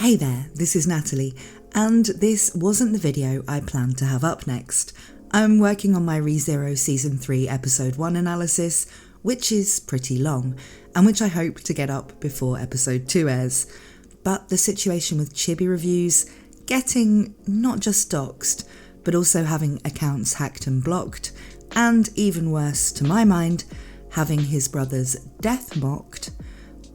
Hey there, this is Natalie, and this wasn't the video I planned to have up next. I'm working on my ReZero Season 3 Episode 1 analysis, which is pretty long, and which I hope to get up before Episode 2 airs. But the situation with Chibi Reviews, getting not just doxed, but also having accounts hacked and blocked, and even worse to my mind, having his brother's death mocked,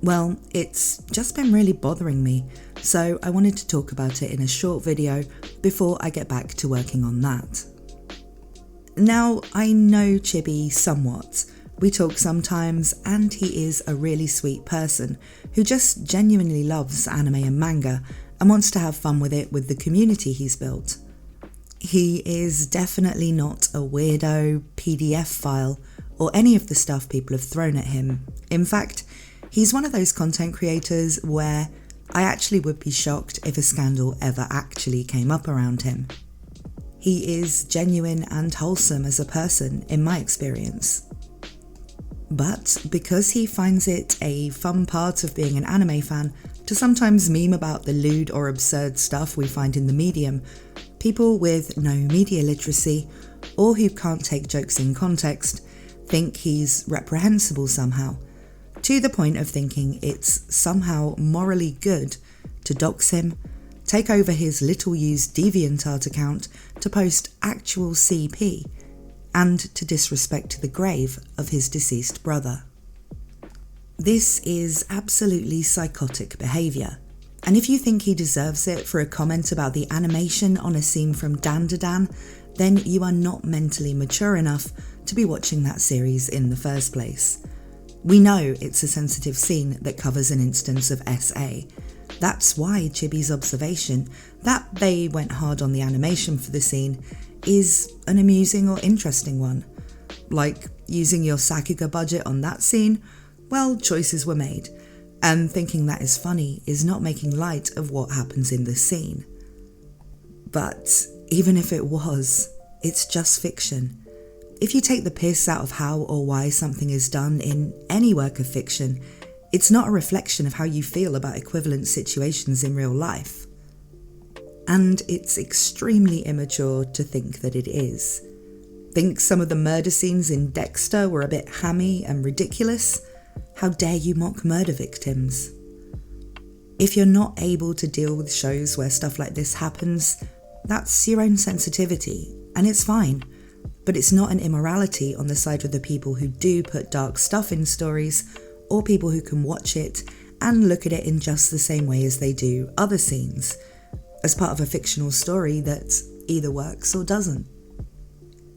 well, it's just been really bothering me, so I wanted to talk about it in a short video before I get back to working on that. Now, I know Chibi somewhat. We talk sometimes, and he is a really sweet person who just genuinely loves anime and manga and wants to have fun with it with the community he's built. He is definitely not a weirdo PDF file or any of the stuff people have thrown at him. In fact, he's one of those content creators where I actually would be shocked if a scandal ever actually came up around him. He is genuine and wholesome as a person, in my experience. But because he finds it a fun part of being an anime fan to sometimes meme about the lewd or absurd stuff we find in the medium, people with no media literacy or who can't take jokes in context think he's reprehensible somehow, to the point of thinking it's somehow morally good to dox him, take over his little-used DeviantArt account to post actual CP, and to disrespect the grave of his deceased brother. This is absolutely psychotic behaviour, and if you think he deserves it for a comment about the animation on a scene from Dandadan, then you are not mentally mature enough to be watching that series in the first place. We know it's a sensitive scene that covers an instance of SA. That's why Chibi's observation that they went hard on the animation for the scene is an amusing or interesting one. Like using your Sakuga budget on that scene, well, choices were made, and thinking that is funny is not making light of what happens in the scene. But even if it was, it's just fiction. If you take the piss out of how or why something is done in any work of fiction, it's not a reflection of how you feel about equivalent situations in real life. And it's extremely immature to think that it is. Think some of the murder scenes in Dexter were a bit hammy and ridiculous? How dare you mock murder victims? If you're not able to deal with shows where stuff like this happens, that's your own sensitivity, and it's fine. But it's not an immorality on the side of the people who do put dark stuff in stories, or people who can watch it and look at it in just the same way as they do other scenes, as part of a fictional story that either works or doesn't.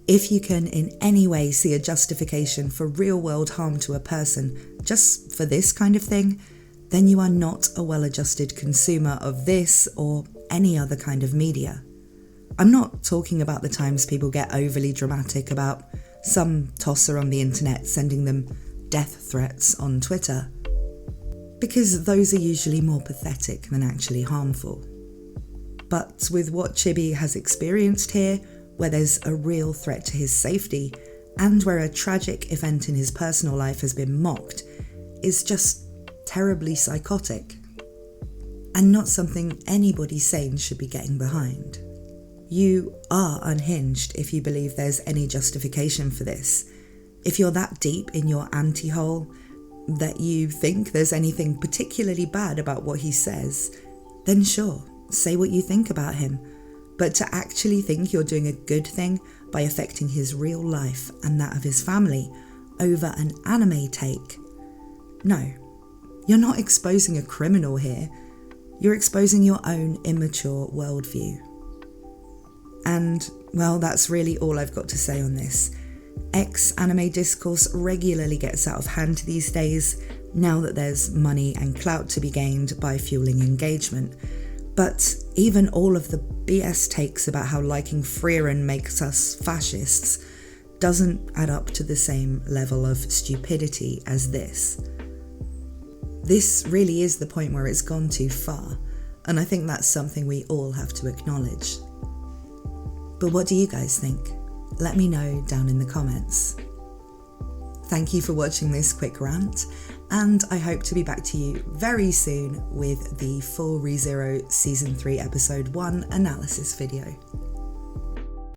If you can in any way see a justification for real-world harm to a person just for this kind of thing, then you are not a well-adjusted consumer of this or any other kind of media. I'm not talking about the times people get overly dramatic about some tosser on the internet sending them death threats on Twitter, because those are usually more pathetic than actually harmful. But with what Chibi has experienced here, where there's a real threat to his safety, and where a tragic event in his personal life has been mocked, is just terribly psychotic, and not something anybody sane should be getting behind. You are unhinged if you believe there's any justification for this. If you're that deep in your anti-hole that you think there's anything particularly bad about what he says, then sure, say what you think about him. But to actually think you're doing a good thing by affecting his real life and that of his family over an anime take, no, you're not exposing a criminal here. You're exposing your own immature worldview. And, well, that's really all I've got to say on this. Ex-anime discourse regularly gets out of hand these days, now that there's money and clout to be gained by fueling engagement. But even all of the BS takes about how liking Frieren makes us fascists doesn't add up to the same level of stupidity as this. This really is the point where it's gone too far, and I think that's something we all have to acknowledge. But what do you guys think? Let me know down in the comments. Thank you for watching this quick rant, and I hope to be back to you very soon with the full ReZero Season 3 Episode 1 analysis video.